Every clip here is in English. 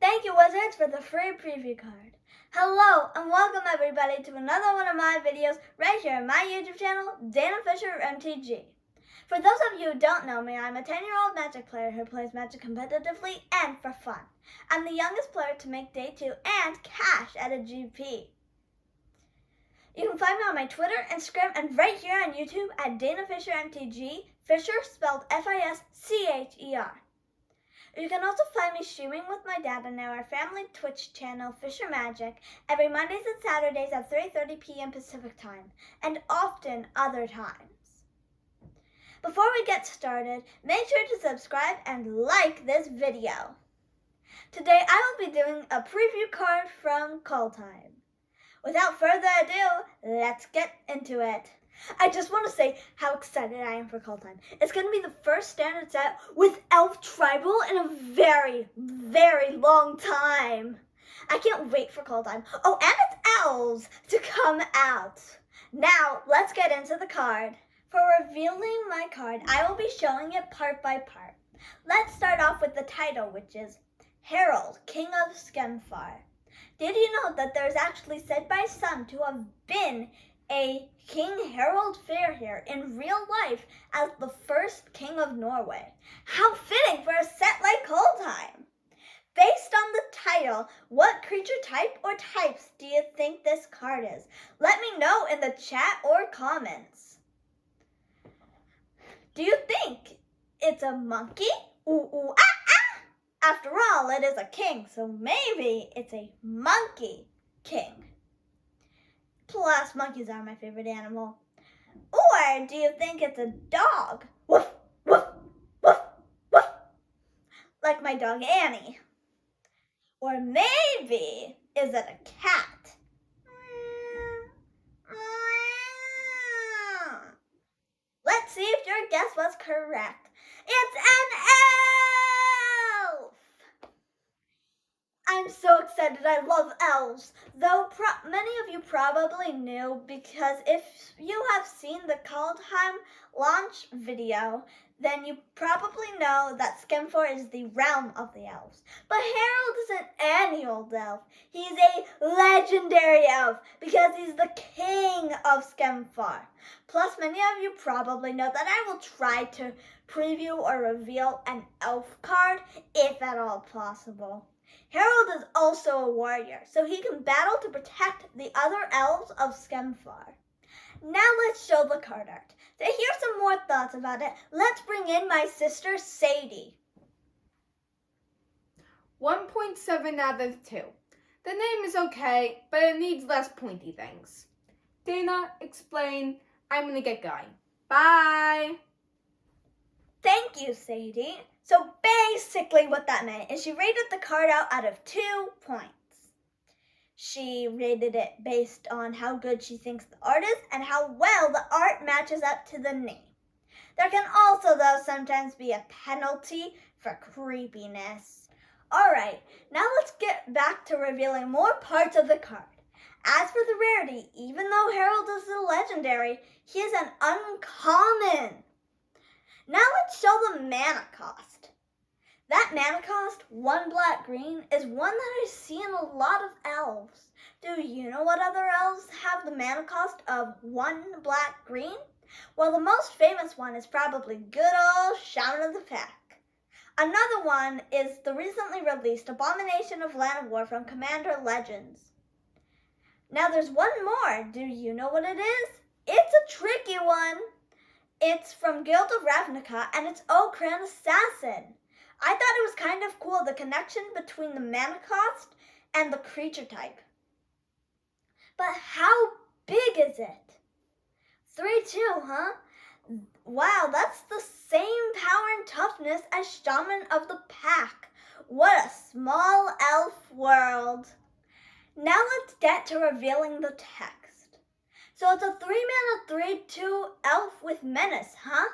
Thank you, Wizards, for the free preview card. Hello, and welcome everybody to another one of my videos right here on my YouTube channel, DanaFischerMTG. For those of you who don't know me, I'm a 10-year-old Magic player who plays Magic competitively and for fun. I'm the youngest player to make Day 2 and cash at a GP. You can find me on my Twitter, Instagram, and right here on YouTube at DanaFischerMTG, Fischer spelled Fischer. You can also find me streaming with my dad on our family Twitch channel, Fischer Magic, every Mondays and Saturdays at 3:30 p.m. Pacific Time, and often other times. Before we get started, make sure to subscribe and like this video. Today I will be doing a preview card from Kaldheim. Without further ado, let's get into it. I just want to say how excited I am for Kaldheim. It's going to be the first standard set with Elf Tribal in a very, very long time. I can't wait for Kaldheim. Oh, and it's elves to come out. Now, let's get into the card. For revealing my card, I will be showing it part by part. Let's start off with the title, which is Herald, King of Skemfar. Did you know that there's actually said by some to have been a King Harald Fairhair in real life as the first king of Norway? How fitting for a set like Kaldheim! Based on the title, what creature type or types do you think this card is? Let me know in the chat or comments. Do you think it's a monkey? Ooh, ooh, ah, ah! After all, it is a king, so maybe it's a monkey king. Plus, monkeys are my favorite animal. Or do you think it's a dog? Woof, woof, woof, woof. Like my dog Annie. Or maybe is it a cat? Let's see if your guess was correct. It's an elf! I'm so excited. I love elves. Though many of you probably knew, because if you have seen the Kaldheim launch video, then you probably know that Skemfar is the realm of the elves. But Harald isn't any old elf. He's a legendary elf because he's the king of Skemfar. Plus, many of you probably know that I will try to preview or reveal an elf card, if at all possible. Harald is also a warrior, so he can battle to protect the other elves of Skemfar. Now let's show the card art. To hear some more thoughts about it, let's bring in my sister Sadie. 1.7 out of 2. The name is okay, but it needs less pointy things. Dana, explain. I'm gonna get going. Bye! Thank you, Sadie. So basically what that meant is she rated the card out of 2 points. She rated it based on how good she thinks the art is and how well the art matches up to the name. There can also, though, sometimes be a penalty for creepiness. Alright, now let's get back to revealing more parts of the card. As for the rarity, even though Harald is a legendary, he is an uncommon. Now let's show the mana cost. That mana cost, 1 black green, is one that I see in a lot of elves. Do you know what other elves have the mana cost of 1 black green? Well, the most famous one is probably good old Shaman of the Pack. Another one is the recently released Abomination of Land of War from Commander Legends. Now there's one more. Do you know what it is? It's a tricky one. It's from Guild of Ravnica, and it's Okran Assassin. I thought it was kind of cool, the connection between the mana cost and the creature type. But how big is it? 3-2, huh? Wow, that's the same power and toughness as Shaman of the Pack. What a small elf world. Now let's get to revealing the text. So it's a 3-mana 3/2 elf with menace, huh?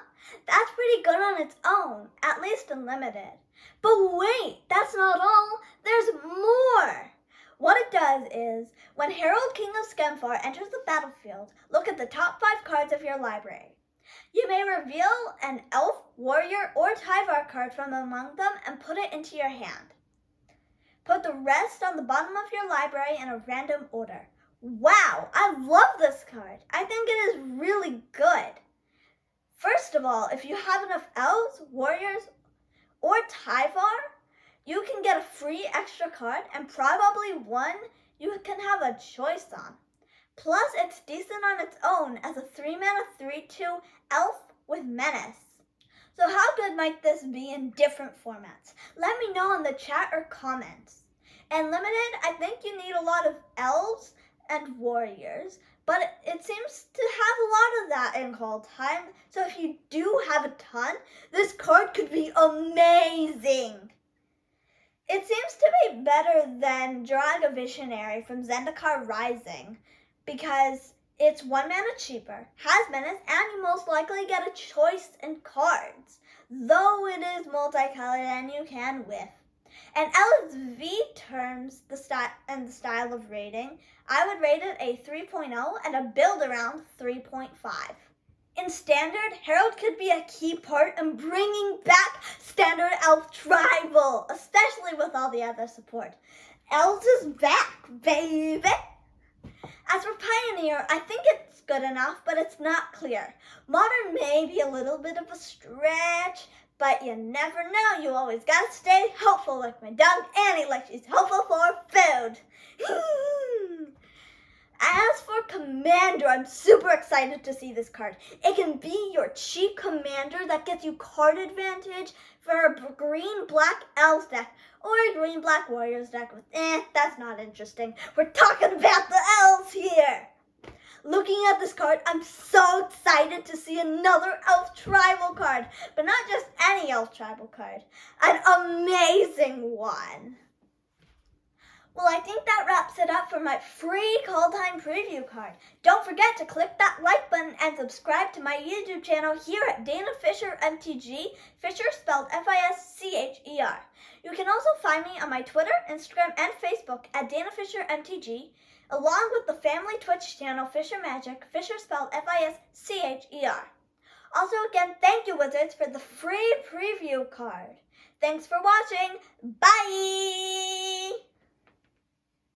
That's pretty good on its own, at least in limited. But wait, that's not all. There's more. What it does is, when Harald, King of Skemfar, enters the battlefield, look at the top 5 cards of your library. You may reveal an elf, warrior, or Tyvar card from among them and put it into your hand. Put put the rest on the bottom of your library in a random order. Wow, I love this card. I think it is really good. First of all, if you have enough elves, warriors, or Tyvar, you can get a free extra card and probably one you can have a choice on. Plus, it's decent on its own as a 3-mana 3/2 elf with menace. So how good might this be in different formats? Let me know in the chat or comments. And limited, I think you need a lot of elves and warriors, but it seems to have a lot of that in Kaldheim. So if you do have a ton, this card could be amazing. It seems to be better than Draga Visionary from Zendikar Rising because it's 1 mana cheaper, has menace, and you most likely get a choice in cards, though it is multicolored and you can whiff. In LSV terms, the style of rating, I would rate it a 3.0 and a build around 3.5. In Standard, Herald could be a key part in bringing back Standard Elf Tribal, especially with all the other support. Elves is back, baby! As for Pioneer, I think it's good enough, but it's not clear. Modern may be a little bit of a stretch, but you never know. You always gotta stay hopeful, like my dog Annie, like she's hopeful for food. As for Commander, I'm super excited to see this card. It can be your cheap commander that gets you card advantage for a green-black elves deck or a green-black warriors deck with that's not interesting. We're talking about the elves here. Looking at this card, I'm so excited to see another elf tribal card, but not just any elf tribal card, an amazing one. Well, I think that wraps it up for my free Kaldheim preview card. Don't forget to click that like button and subscribe to my YouTube channel here at DanaFischerMTG, Fischer spelled Fischer. You can also find me on my Twitter, Instagram, and Facebook at DanaFischerMTG, along with the family Twitch channel Fischer Magic, Fischer spelled Fischer. Also, again, thank you, Wizards, for the free preview card. Thanks for watching. Bye!